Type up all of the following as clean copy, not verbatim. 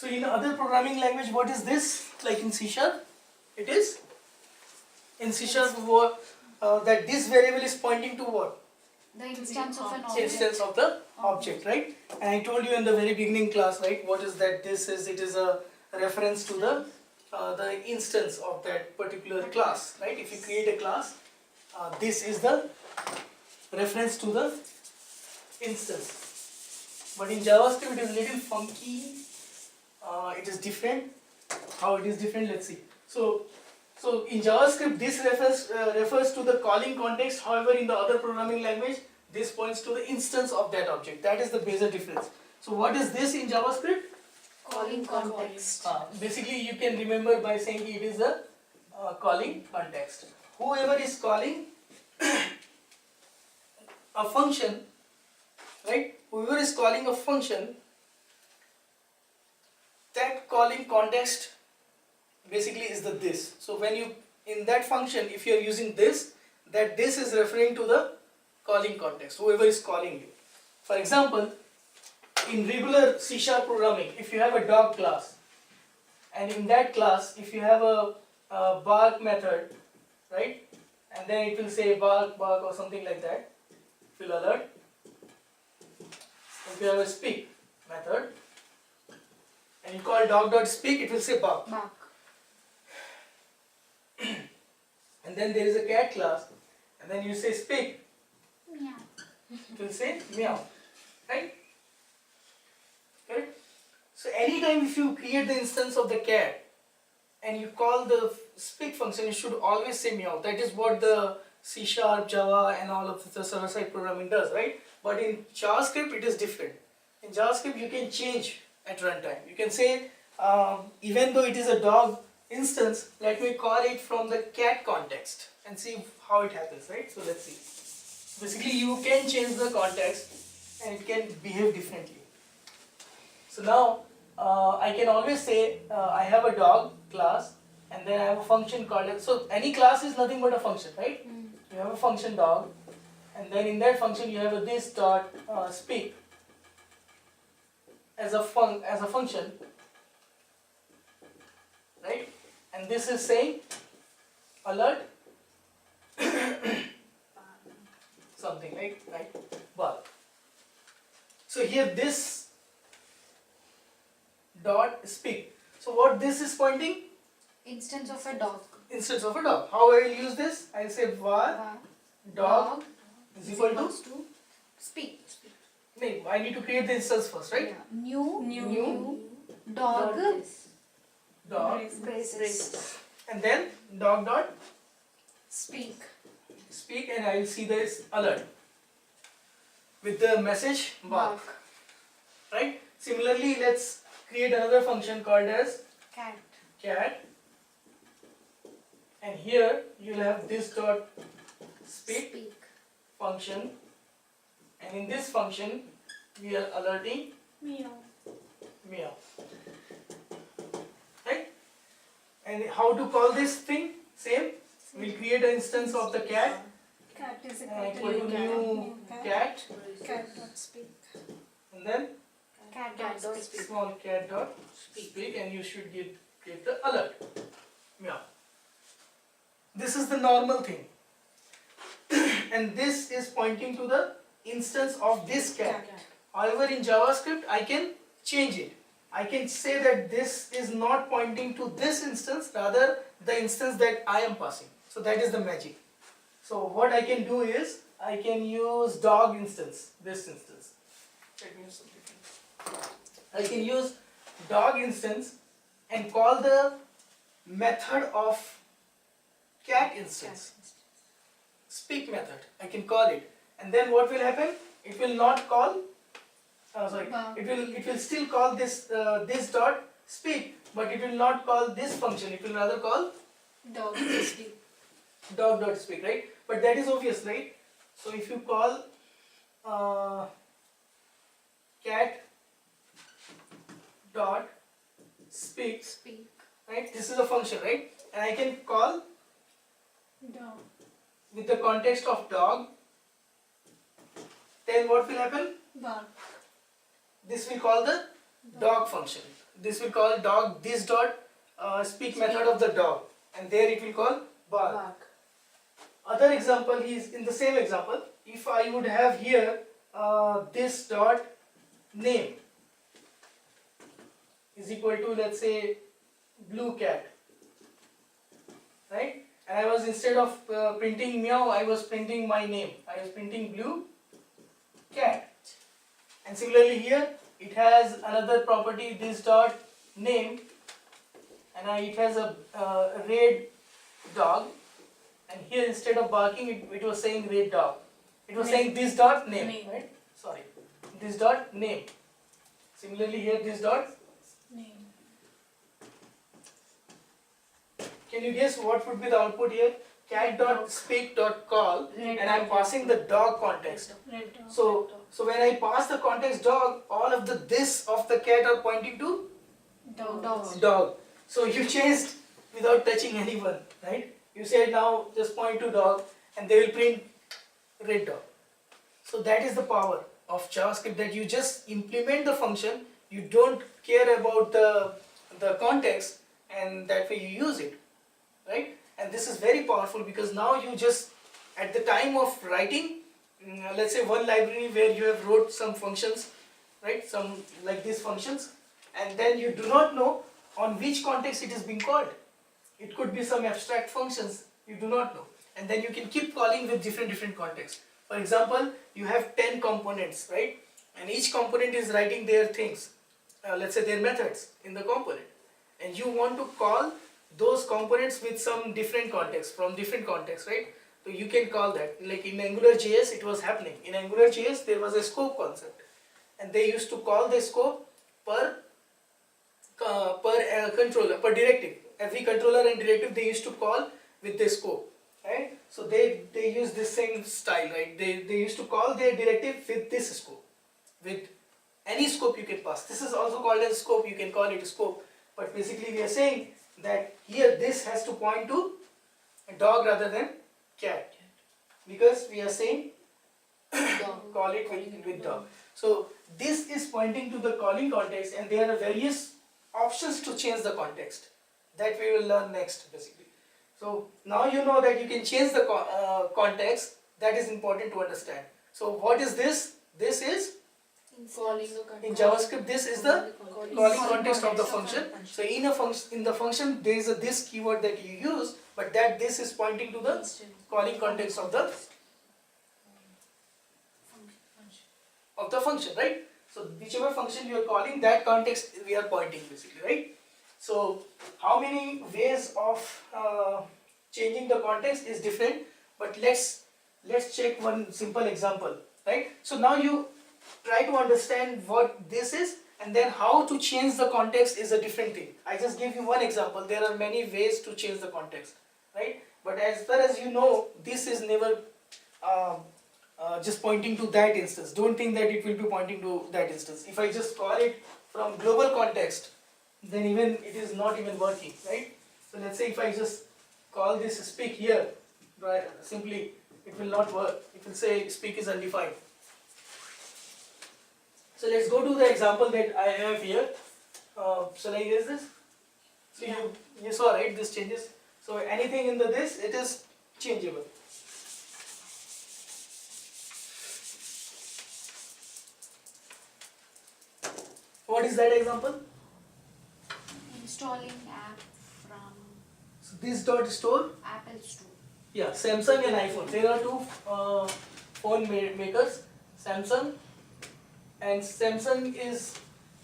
So in other programming language, what is this? Like in C Sharp, it is in C Sharp that this variable is pointing to what? The instance of an object. Instance of the object, right? And I told you in the very beginning class, right? What is that? This is, it is a reference to the instance of that particular class, right? If you create a class, this is the reference to the instance. But in JavaScript, it is little funky. It is different. How it is different? Let's see. So in JavaScript, this refers to the calling context. However, in the other programming language, this points to the instance of that object. That is the major difference. So what is this in JavaScript? Calling context. Basically, you can remember by saying it is a calling context. Whoever is calling a function, right? Whoever is calling a function, that calling context basically is the this. So when you, in that function, if you are using this, that this is referring to the calling context, whoever is calling you. For example, in regular C# programming, if you have a dog class, and in that class, if you have a bark method, right, and then it will say bark, bark or something like that, it will alert. If you have a speak method, and you call dog.speak, it will say bark. Bark. And then there is a cat class, and then you say speak, Meow. it will say meow, right? Okay. So anytime if you create the instance of the cat and you call the speak function, you should always say meow. That is what the C#, Java and all of the server-side programming does, right? But in JavaScript it is different. In JavaScript you can change at runtime. You can say even though it is a dog instance, let me call it from the cat context and see how it happens, right? So let's see. Basically you can change the context and it can behave differently. So now I can always say I have a dog class and then I have a function called, so any class is nothing but a function, right? You have a function dog and then in that function you have a this dot speak as a function, right? And this is saying alert something, right? Bark. So here this dot speak. So what this is pointing? Instance of a dog. Instance of a dog. How I will use this? I will say var dog is equal to speak. no, I need to create the instance first, right? Yeah. New dog Dog braces. and then dog dot Speak. and I will see this alert with the message bark, right? Similarly, let's create another function called as cat, and here you will have this dot speak function, and in this function we are alerting meow, right? And how to call this thing? Same. We'll create an instance of the cat. Cat is Equal to new cat, cat.speak. and then Cat.speak. small cat dot speak, and you should get the alert. Yeah. This is the normal thing, and this is pointing to the instance of this cat. However, in JavaScript, I can change it. I can say that this is not pointing to this instance, rather the instance that I am passing. So that is the magic. So what I can do is, I can use dog instance, this instance. Let me use something. I can use dog instance and call the method of cat instance. Speak method, I can call it. And then what will happen? It will not call, it will still call this this dot speak, but it will not call this function. It will rather call Dog.speak. dog.speak, right? But that is obvious, right? So if you call cat dot speak, right? This is a function, right? And I can call Dog. with the context of dog. Then what will happen? Bark. This we call the dog function. this will call dog this dot speak method of the dog, and there it will call bark. Bark. Other example is in the same example. If I would have here this dot name is equal to, let's say, blue cat, right? And I was, instead of printing meow, I was printing my name. I was printing blue cat. And similarly here, it has another property, this dot name, and it has a red dog. And here, instead of barking, it was saying red dog. It was saying this dot name, right? Sorry, this dot name. Similarly here, this dot Name. Can you guess what would be the output here? Cat.speak.call, Red and I'm dog. passing the dog context. Red dog. So when I pass the context dog, all of the this of the cat are pointing to Dog. Dog. dog. So you changed without touching anyone, right? You said now just point to dog, and they will print red dog. So that is the power of JavaScript, that you just implement the function, you don't care about the context, and that way you use it, right? And this is very powerful because now you just, at the time of writing, let's say one library where you have wrote some functions, right? Some like these functions, and then you do not know on which context it is being called. It could be some abstract functions, you do not know. And then you can keep calling with different contexts. For example, you have 10 components, right? And each component is writing their things, let's say their methods in the component. And you want to call those components with some different context, from different contexts, right? So you can call that. Like in AngularJS, it was happening. In AngularJS, there was a scope concept. And they used to call the scope per controller, per directive. Every controller and directive they used to call with the scope, right? So they use the same style, right? They used to call their directive with this scope, with any scope you can pass. This is also called as scope, you can call it a scope. But basically we are saying that here this has to point to a dog rather than cat, because we are saying call it with dog. So this is pointing to the calling context, and there are various options to change the context that we will learn next, basically. So now you know that you can change the context. That is important to understand. So what is this? This is, in JavaScript, this is the calling context of the function. So in the function there is a this keyword that you use, but that this is pointing to the calling context of the function, right? So whichever function you are calling, that context we are pointing, basically, right? So how many ways of changing the context is different, but let's check one simple example, right? So now you try to understand what this is, and then how to change the context is a different thing. I just gave you one example. There are many ways to change the context, right? But as far as you know, this is never just pointing to that instance. Don't think that it will be pointing to that instance. If I just call it from global context, then even it is not even working, right? So let's say if I just call this speak here, right, simply it will not work. It will say speak is undefined. So let's go to the example that I have here. Shall I erase this? So you saw, right, this changes. So anything in the this, it is changeable. What is that example? Installing app from So this dot store. Apple Store. Yeah, Samsung and iPhone. There are two phone makers, Samsung, and Samsung is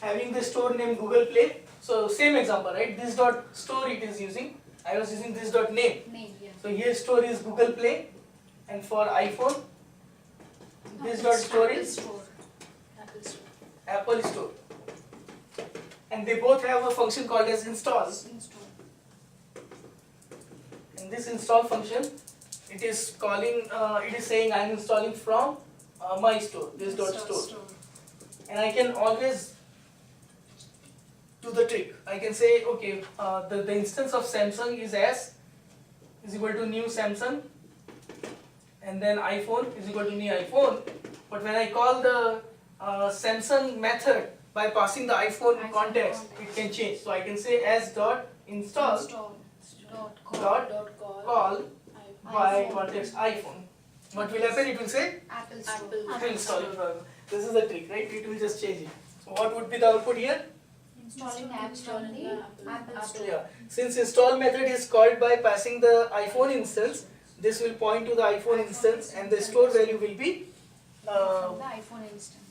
having the store named Google Play. So same example, right? This dot store it is using. I was using this dot name. Name, yeah. So here store is Google Play, and for iPhone, this dot store is Apple Store. Apple Store. And they both have a function called as install. Install. And this install function, it is calling, it is saying I am installing from my store, this dot store. And I can always do the trick. I can say, okay, the instance of Samsung is as is equal to new Samsung, and then iPhone is equal to new iPhone. But when I call the Samsung method by passing the iPhone iPhone context, context. it can change. So I can say as dot install Dot dot call call by iPhone. context iPhone. What will happen? It will say Apple Store. Apple install. This is the trick, right? It will just change it. So what would be the output here? Installing apps from the Apple Store. Yeah. Since install method is called by passing the iPhone instance, this will point to the iPhone instance, and the store value will be From the iPhone instance.